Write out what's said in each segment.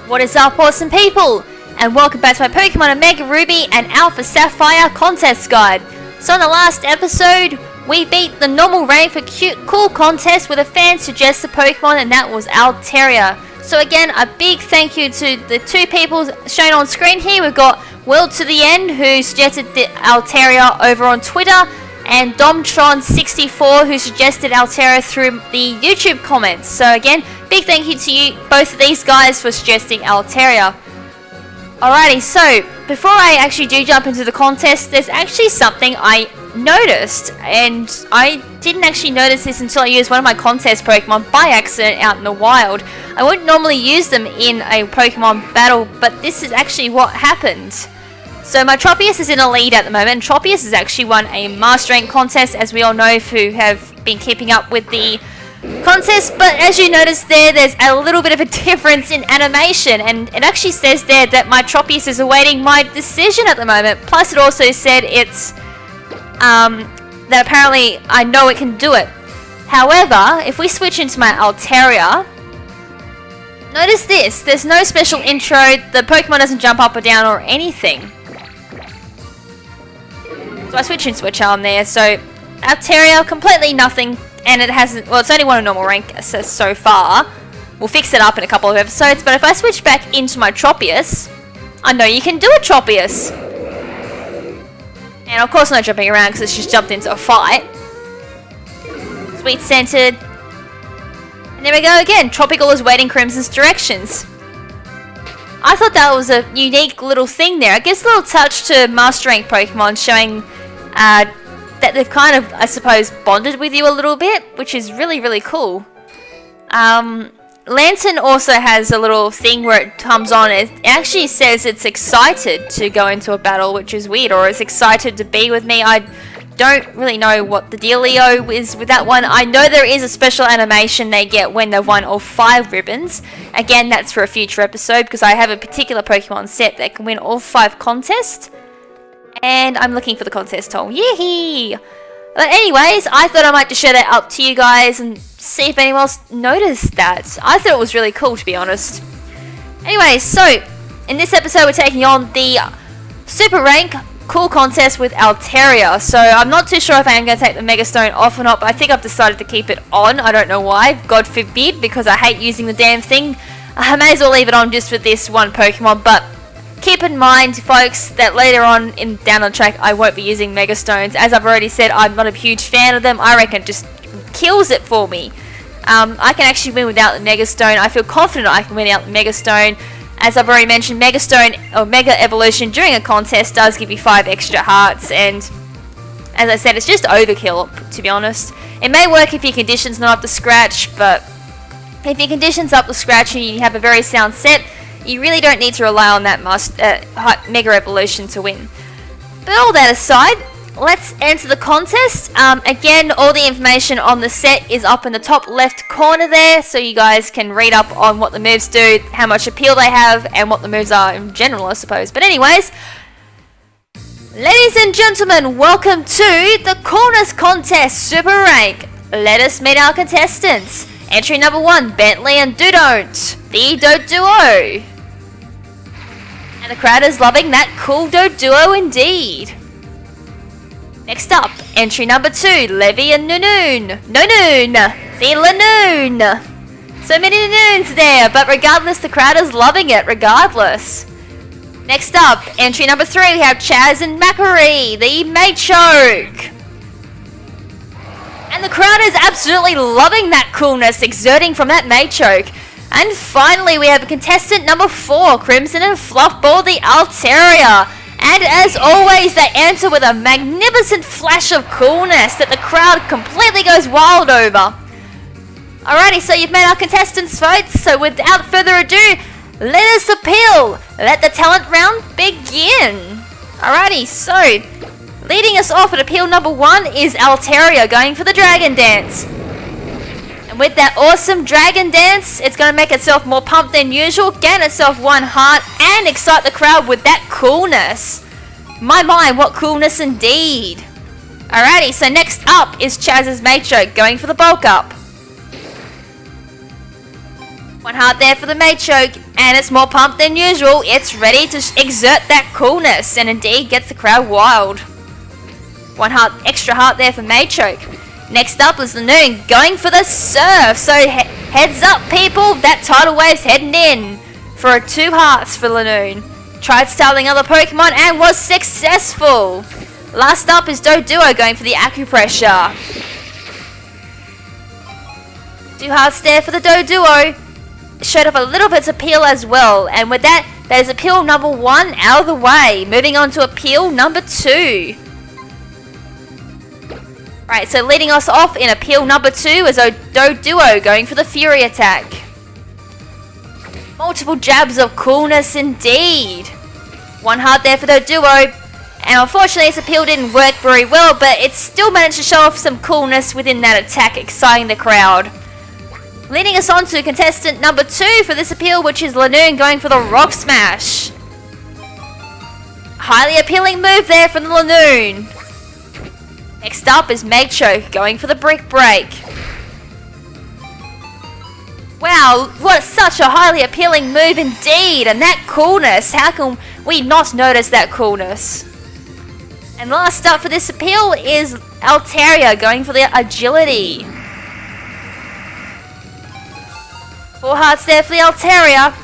What is up, awesome people? And welcome back to my Pokemon Omega Ruby and Alpha Sapphire contest guide. So in the last episode, we beat the normal rank for cool contest with a fan suggested Pokemon, and that was Altaria. So again, a big thank you to the two people shown on screen here. We've got Will to the End, who suggested the Altaria over on Twitter, and Domtron64, who suggested Altaria through the YouTube comments. So again, big thank you to you, both of these guys, for suggesting Altaria. Alrighty, so before I actually do jump into the contest, there's actually something I noticed, and I didn't actually notice this until I used one of my contest Pokemon by accident out in the wild. I wouldn't normally use them in a Pokemon battle, but this is actually what happened. So my Tropius is in a lead at the moment, and Tropius has actually won a Master Rank contest, as we all know who have been keeping up with the contest. But as you notice there's a little bit of a difference in animation, and it actually says there that my Tropius is awaiting my decision at the moment. Plus it also said it's that apparently I know it can do it. However, if we switch into my Altaria, notice this, there's no special intro, the Pokemon doesn't jump up or down or anything. So I switch into a charm there, so Altaria, completely nothing, and it hasn't, well, it's only won a normal rank so far. We'll fix it up in a couple of episodes, but if I switch back into my Tropius, I know you can do a Tropius. And of course not jumping around because it's just jumped into a fight. Sweet scented. And there we go again, Tropical is waiting KrimZen's directions. I thought that was a unique little thing there. It gives a little touch to Master Rank Pokemon, showing that they've kind of, I suppose, bonded with you a little bit, which is really, really cool. Lantern also has a little thing where it comes on. It actually says it's excited to go into a battle, which is weird, or it's excited to be with me. I don't really know what the dealio is with that one. I know there is a special animation they get when they've won all 5 ribbons. Again, that's for a future episode, because I have a particular Pokemon set that can win all 5 contests. And I'm looking for the contest toll. Yee! But anyways, I thought I might just share that up to you guys and see if anyone else noticed that. I thought it was really cool, to be honest. Anyways, so in this episode we're taking on the Super Rank Cool Contest with Altaria. So I'm not too sure if I am going to take the Mega Stone off or not, but I think I've decided to keep it on. I don't know why. God forbid, because I hate using the damn thing. I may as well leave it on just for this one Pokemon, but keep in mind, folks, that later on down the track I won't be using Mega Stones. As I've already said, I'm not a huge fan of them. I reckon it just kills it for me. I can actually win without the Mega Stone. I feel confident I can win without the Mega Stone. As I've already mentioned, Mega Stone or Mega Evolution during a contest does give you 5 extra hearts, and as I said, it's just overkill, to be honest. It may work if your condition's not up to scratch, but if your condition's up to scratch and you have a very sound set, you really don't need to rely on that Mega Evolution to win. But all that aside, let's enter the contest. Again, all the information on the set is up in the top left corner there, so you guys can read up on what the moves do, how much appeal they have, and what the moves are in general, I suppose. But anyways, ladies and gentlemen, welcome to the Coolness Contest Super Rank. Let us meet our contestants. Entry number 1, Bentley and Dodon't, the Doduo. And the crowd is loving that cool Doduo indeed. Next up, entry number 2, Levy and Nunoon, the Lanoon. So many Nunoons there, but regardless, the crowd is loving it regardless. Next up, entry number 3, we have Chaz and Macquarie, the Machoke. And the crowd is absolutely loving that coolness exerting from that Machoke. And finally, we have contestant number 4, KrimZen and Fluffball, the Altaria. And as always, they answer with a magnificent flash of coolness that the crowd completely goes wild over. Alrighty, so you've made our contestants' votes, so without further ado, let us appeal. Let the talent round begin. Alrighty, so leading us off at appeal number 1 is Altaria going for the Dragon Dance. And with that awesome Dragon Dance, it's going to make itself more pumped than usual, gain itself 1 heart, and excite the crowd with that coolness. My, what coolness indeed. Alrighty, so next up is Chaz's Machoke going for the bulk up. 1 heart there for the mate choke, and it's more pumped than usual. It's ready to exert that coolness, and indeed gets the crowd wild. 1 heart, extra heart there for mate choke. Next up is Lanoon going for the surf. So heads up, people, that tidal wave's heading in for a 2 hearts for Lanoon. Tried styling other Pokemon and was successful. Last up is Doduo going for the acupressure. 2 hearts there for the Doduo. Showed off a little bit's appeal as well, and with that, there's appeal number 1 out of the way. Moving on to appeal number 2. Right, so leading us off in appeal number 2 is Doduo going for the Fury attack. Multiple jabs of coolness indeed. 1 heart there for Doduo, and unfortunately its appeal didn't work very well, but it still managed to show off some coolness within that attack, exciting the crowd. Leading us on to contestant number 2 for this appeal, which is Lanoon going for the Rock Smash. Highly appealing move there from the Lanoon. Next up is Machoke going for the Brick Break. Wow, what such a highly appealing move indeed, and that coolness, how can we not notice that coolness? And last up for this appeal is Altaria going for the Agility. 4 hearts there for the Altaria.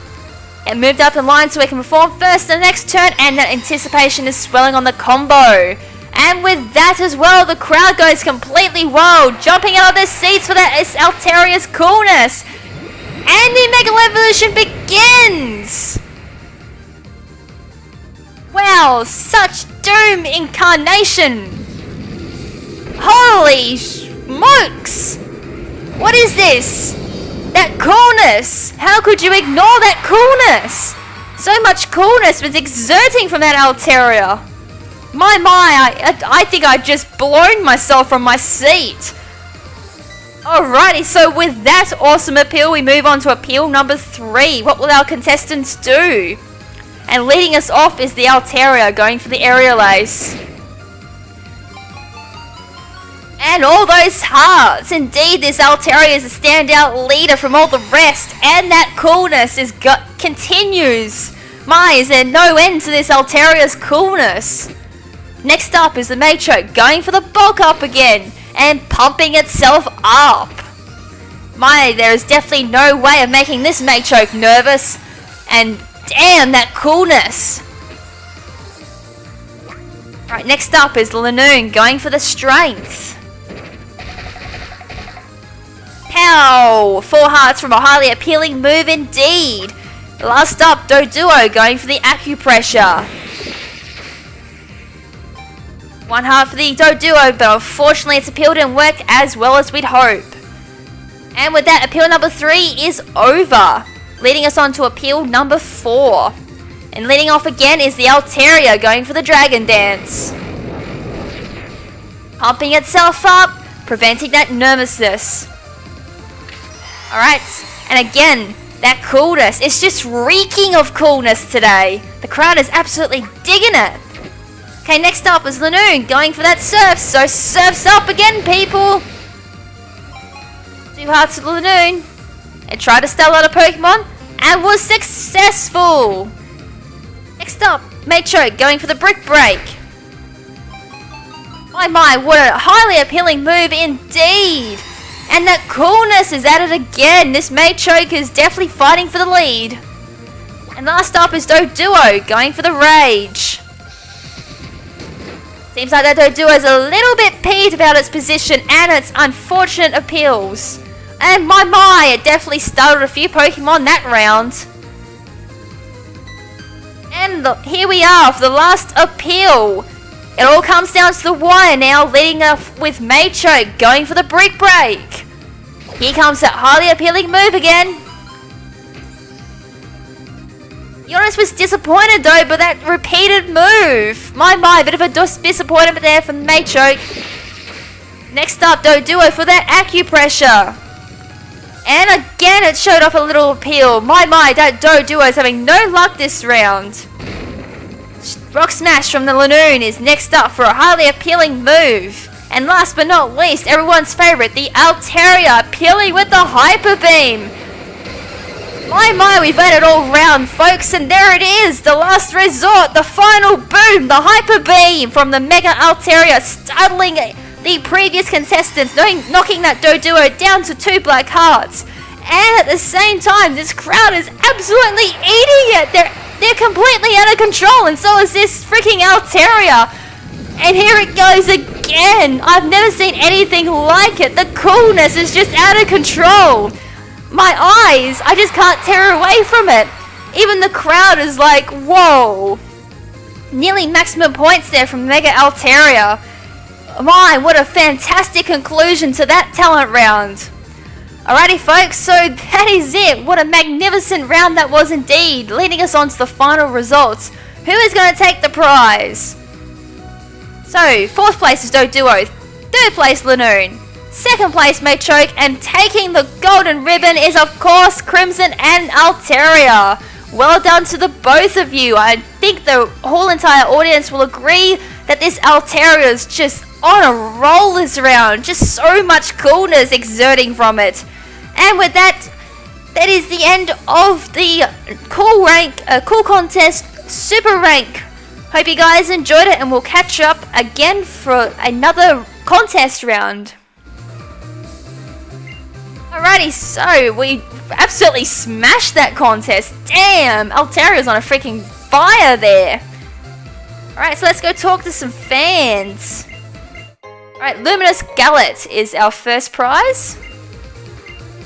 It moved up in line so it can perform first in the next turn, and that anticipation is swelling on the combo. And with that as well, the crowd goes completely wild, jumping out of their seats for that Altaria's coolness. And the Mega Evolution begins! Wow, such Doom incarnation! Holy smokes! What is this? That coolness! How could you ignore that coolness? So much coolness was exerting from that Altaria. My, I think I just blown myself from my seat. Alrighty, so with that awesome appeal, we move on to appeal number 3. What will our contestants do? And leading us off is the Altaria going for the Aerial Ace. And all those hearts. Indeed, this Altaria is a standout leader from all the rest, and that coolness continues. My, is there no end to this Altaria's coolness? Next up is the Machoke going for the bulk up again and pumping itself up. My, there is definitely no way of making this Machoke nervous, and damn, that coolness. Right, next up is Lanoon going for the Strength. Pow! 4 hearts from a highly appealing move indeed. Last up, Doduo going for the Acupressure. 1 heart for the Doduo, but unfortunately its appeal didn't work as well as we'd hope. And with that, appeal number 3 is over, leading us on to appeal number 4. And leading off again is the Altaria going for the Dragon Dance. Pumping itself up, preventing that nervousness. Alright, and again, that coolness, it's just reeking of coolness today. The crowd is absolutely digging it. Okay, next up is Lanoon going for that Surf, so Surf's up again, people. 2 hearts to Lanoon. It tried to style out a Pokemon and was successful. Next up, Machoke going for the Brick Break. My, what a highly appealing move indeed. And that coolness is at it again. This Machoke is definitely fighting for the lead. And last up is Doduo going for the Rage. Seems like that Doduo is a little bit peeved about its position and its unfortunate appeals. And my, it definitely startled a few Pokemon that round. And here we are for the last appeal. It all comes down to the wire now, leading off with Machoke going for the Brick Break. Here comes that highly appealing move again. Jonas was disappointed though by that repeated move. My, bit of a disappointment there from Machoke. Next up, Doduo for that Acupressure. And again, it showed off a little appeal. My, that Doduo is having no luck this round. Rock Smash from the Lanoon is next up for a highly appealing move. And last but not least, everyone's favourite, the Altaria, appealing with the Hyper Beam. My, we've had it all round, folks, and there it is, the last resort, the final boom, the Hyper Beam from the Mega Altaria, startling the previous contestants, knocking that Doduo down to 2 black hearts. And at the same time, this crowd is absolutely eating it. They're completely out of control, and so is this freaking Altaria. And here it goes again. I've never seen anything like it. The coolness is just out of control. My eyes, I just can't tear away from it. Even the crowd is like, whoa. Nearly maximum points there from Mega Altaria. My, what a fantastic conclusion to that talent round. Alrighty folks, so that is it. What a magnificent round that was indeed, leading us on to the final results. Who is going to take the prize? So, 4th place is Doduo, 3rd place Lanoon, 2nd place Machoke, and taking the golden ribbon is of course KrimZen and Altaria. Well done to the both of you. I think the whole entire audience will agree that this Altaria is just on a roll this round. Just so much coolness exerting from it. And with that, that is the end of the Cool Contest Super Rank. Hope you guys enjoyed it, and we'll catch up again for another contest round. Alrighty, so we absolutely smashed that contest. Damn, Altaria's on a freaking fire there. Alright, so let's go talk to some fans. Alright, Luminous Gallet is our first prize.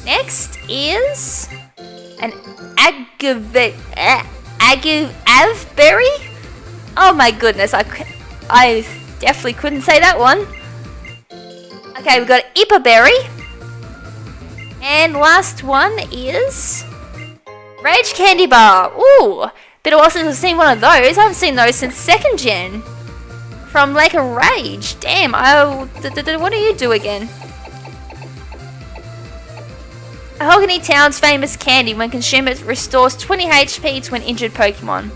Next is an Agavberry. Oh my goodness, I definitely couldn't say that one. Okay, we've got Ipaberry. And last one is Rage Candy Bar. Ooh, been a while since I've seen one of those. I haven't seen those since 2nd gen. From Lake of Rage. Damn, what do you do again? Mahogany Town's famous candy. When consumed, it restores 20 HP to an injured Pokemon.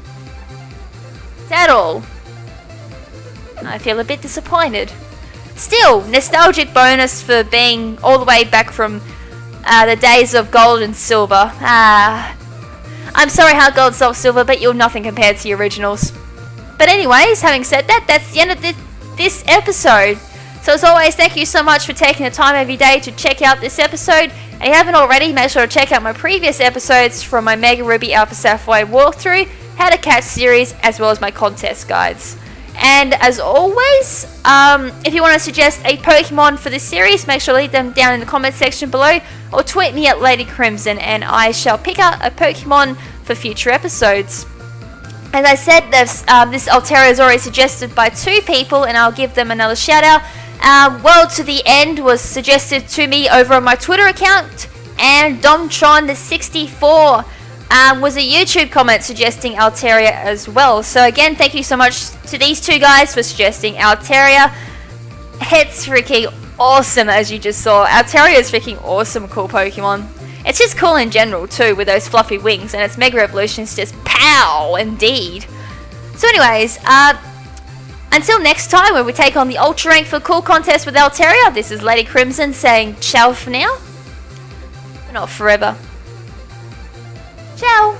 Is that all? I feel a bit disappointed. Still, nostalgic bonus for being all the way back from the days of Gold and Silver. I'm sorry, Heart Gold, Soul Silver, but you're nothing compared to the originals. But anyways, having said that, that's the end of this episode. So as always, thank you so much for taking the time every day to check out this episode. And if you haven't already, make sure to check out my previous episodes from my Mega Ruby Alpha Sapphire walkthrough, How to Catch series, as well as my contest guides. And as always, if you want to suggest a Pokemon for this series, make sure to leave them down in the comment section below, or tweet me at Lady KrimZen, and I shall pick out a Pokemon for future episodes. As I said, this Altaria is already suggested by 2 people, and I'll give them another shout out. World to the End was suggested to me over on my Twitter account, and Domtron64 was a YouTube comment suggesting Altaria as well. So again, thank you so much to these 2 guys for suggesting Altaria. It's freaking awesome, as you just saw. Altaria is freaking awesome, cool Pokemon. It's just cool in general too, with those fluffy wings, and its Mega Evolution is just pow indeed. So anyways, until next time when we take on the Ultra Rank for Cool Contest with Altaria, this is Lady KrimZen saying ciao for now, but not forever. Ciao!